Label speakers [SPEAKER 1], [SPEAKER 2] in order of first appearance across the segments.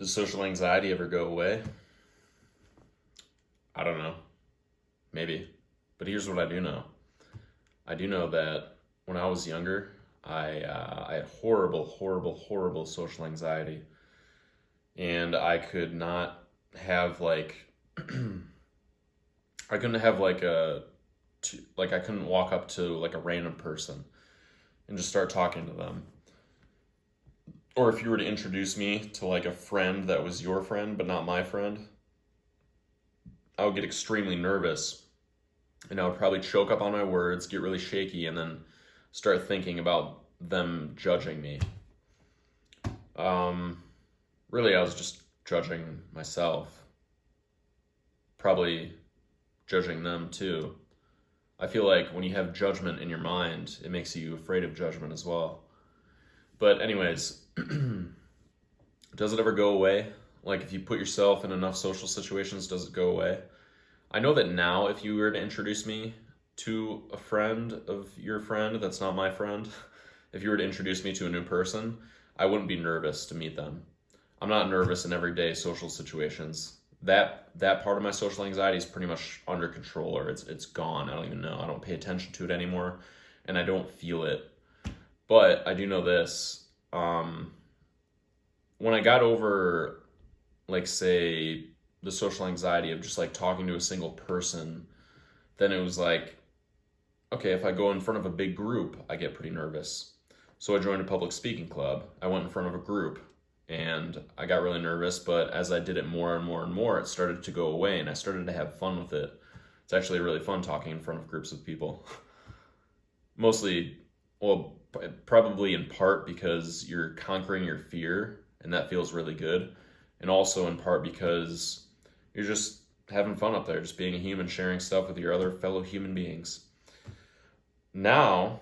[SPEAKER 1] Does social anxiety ever go away? I don't know. Maybe. But here's what I do know. I do know that when I was younger, I had horrible, horrible, horrible social anxiety. And I could not have I couldn't have I couldn't walk up to like a random person and just start talking to them. Or if you were to introduce me to like a friend that was your friend but not my friend, I would get extremely nervous and I would probably choke up on my words, get really shaky, and then start thinking about them judging me. Um, Really, I was just judging myself, probably judging them too. I feel like when you have judgment in your mind, it makes you afraid of judgment as well. But, anyways, does it ever go away? Like, if you put yourself in enough social situations, does it go away? I know that now, if you were to introduce me to a friend of your friend that's not my friend, if you were to introduce me to a new person, I wouldn't be nervous to meet them. I'm not nervous in everyday social situations. That part of my social anxiety is pretty much under control, or it's gone. I don't even know. I don't pay attention to it anymore, and I don't feel it. But I do know this. When I got over, like, say, the social anxiety of just like talking to a single person, then it was like, okay, if I go in front of a big group, I get pretty nervous. So I joined a public speaking club. I went in front of a group and I got really nervous, but as I did it more and more and more, it started to go away and I started to have fun with it. It's actually really fun talking in front of groups of people. Mostly, well, probably in part because you're conquering your fear and that feels really good. And also in part because you're just having fun up there, just being a human, sharing stuff with your other fellow human beings. Now,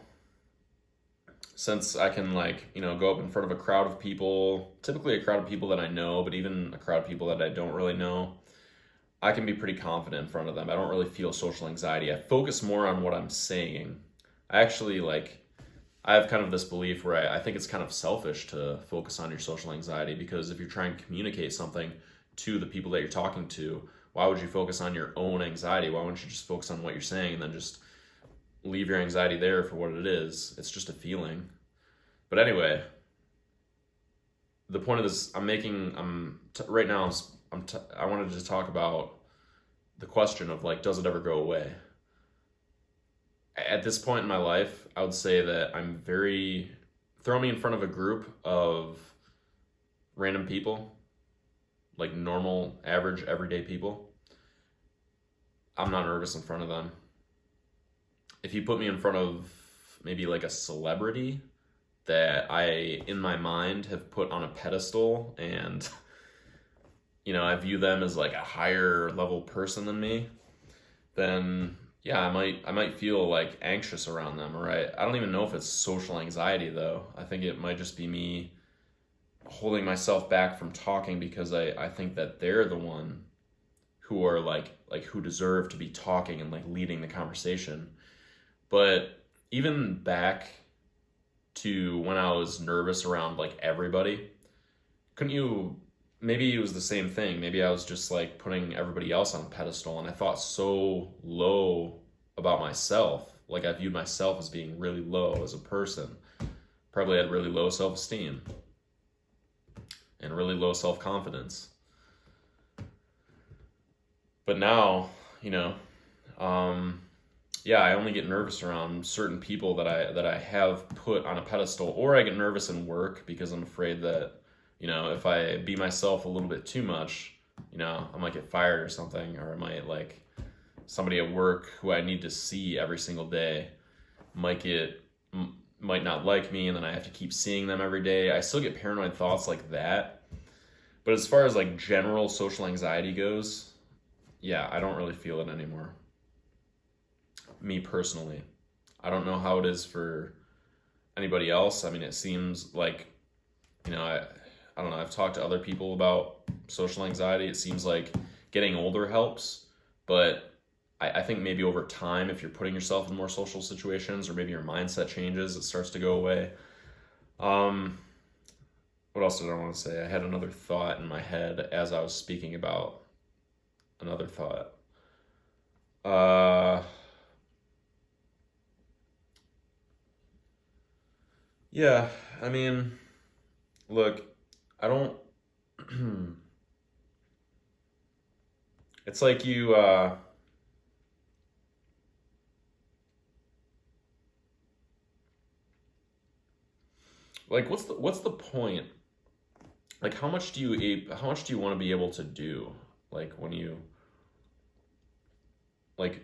[SPEAKER 1] since I can go up in front of a crowd of people, typically a crowd of people that I know, but even a crowd of people that I don't really know, I can be pretty confident in front of them. I don't really feel social anxiety. I focus more on what I'm saying. I actually I have kind of this belief where I think it's kind of selfish to focus on your social anxiety, because if you're trying to communicate something to the people that you're talking to, why would you focus on your own anxiety? Why wouldn't you just focus on what you're saying and then just leave your anxiety there for what it is? It's just a feeling. But anyway, the point of this, right now, I wanted to talk about the question of does it ever go away? At this point in my life, I would say that throw me in front of a group of random people, like normal, average, everyday people. I'm not nervous in front of them. If you put me in front of maybe like a celebrity that I, in my mind, have put on a pedestal and, I view them as like a higher level person than me, then yeah, I might feel like anxious around them, or I don't even know if it's social anxiety though. I think it might just be me holding myself back from talking because I think that they're the one who are who deserve to be talking and leading the conversation. But even back to when I was nervous around everybody, couldn't you, maybe it was the same thing. Maybe I was just putting everybody else on a pedestal and I thought so low about myself. I viewed myself as being really low as a person. Probably had really low self-esteem and really low self-confidence. But now, yeah, I only get nervous around certain people that I have put on a pedestal, or I get nervous in work because I'm afraid that, if I be myself a little bit too much, I might get fired or something, or I might somebody at work who I need to see every single day might not like me, and then I have to keep seeing them every day. I still get paranoid thoughts like that. But as far as general social anxiety goes, yeah, I don't really feel it anymore. Me personally. I don't know how it is for anybody else. I mean, it seems I don't know, I've talked to other people about social anxiety. It seems like getting older helps, but I think maybe over time, if you're putting yourself in more social situations, or maybe your mindset changes, it starts to go away. what else did I want to say? I had another thought in my head as I was speaking about another thought. Uh, yeah, I mean, look, I don't. It's like like what's the point? Like, how much do you want to be able to do? Like, when you like,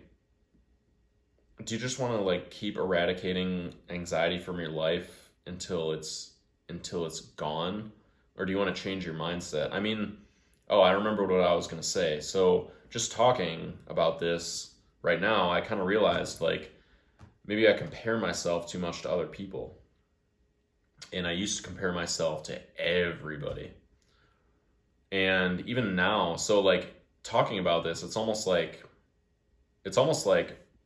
[SPEAKER 1] do you just want to like keep eradicating anxiety from your life until it's gone, or do you want to change your mindset? I mean, oh, I remember what I was gonna say. So just talking about this right now, I kind of realized like maybe I compare myself too much to other people, and I used to compare myself to everybody. And even now, so like talking about this, it's almost like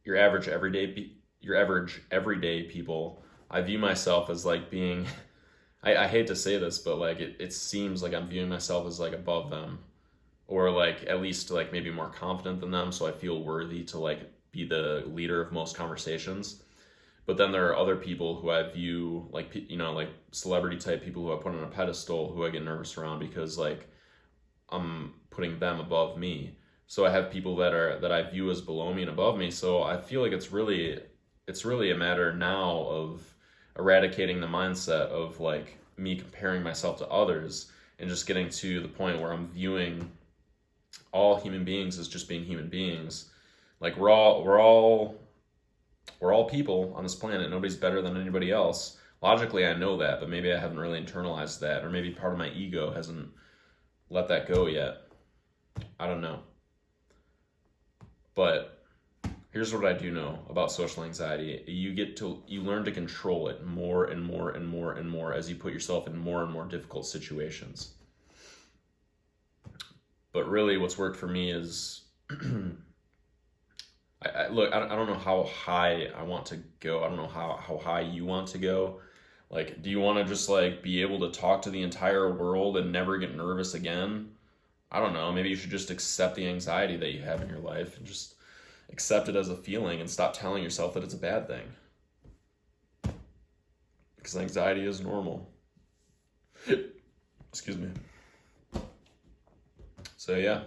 [SPEAKER 1] your average everyday people. I view myself as like being I hate to say this, but like it seems like I'm viewing myself as like above them, or like at least like maybe more confident than them, so I feel worthy to like be the leader of most conversations. But then there are other people who I view like like celebrity type people who I put on a pedestal, who I get nervous around because like I'm putting them above me. So I have people that I view as below me and above me. So I feel like it's really a matter now of eradicating the mindset of like me comparing myself to others, and just getting to the point where I'm viewing all human beings as just being human beings. Like we're all people on this planet. Nobody's better than anybody else. Logically, I know that, but maybe I haven't really internalized that, or maybe part of my ego hasn't let that go yet. I don't know. But here's what I do know about social anxiety. You learn to control it more and more and more and more as you put yourself in more and more difficult situations. But really what's worked for me is look, I don't know how high I want to go. I don't know how high you want to go. Like, do you want to just like be able to talk to the entire world and never get nervous again? I don't know. Maybe you should just accept the anxiety that you have in your life and just accept it as a feeling and stop telling yourself that it's a bad thing. Because anxiety is normal. Excuse me. So yeah,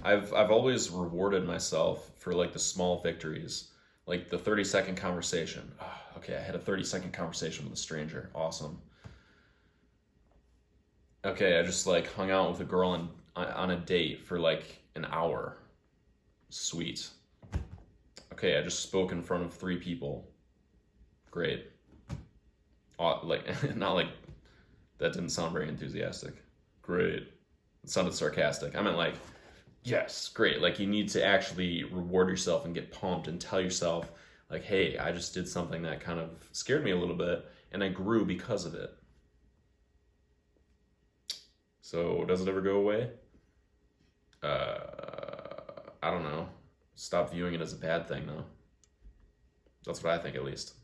[SPEAKER 1] I've always rewarded myself for like the small victories, like the 30-second conversation. Oh, okay, I had a 30-second conversation with a stranger. Awesome. Okay, I just like hung out with a girl on a date for like an hour. Sweet. Okay, I just spoke in front of 3 people. Great. Like not like that didn't sound very enthusiastic. Great. It sounded sarcastic. I meant like, yes, great. Like you need to actually reward yourself and get pumped and tell yourself, like, hey, I just did something that kind of scared me a little bit and I grew because of it. So does it ever go away? I don't know. Stop viewing it as a bad thing, though. That's what I think, at least.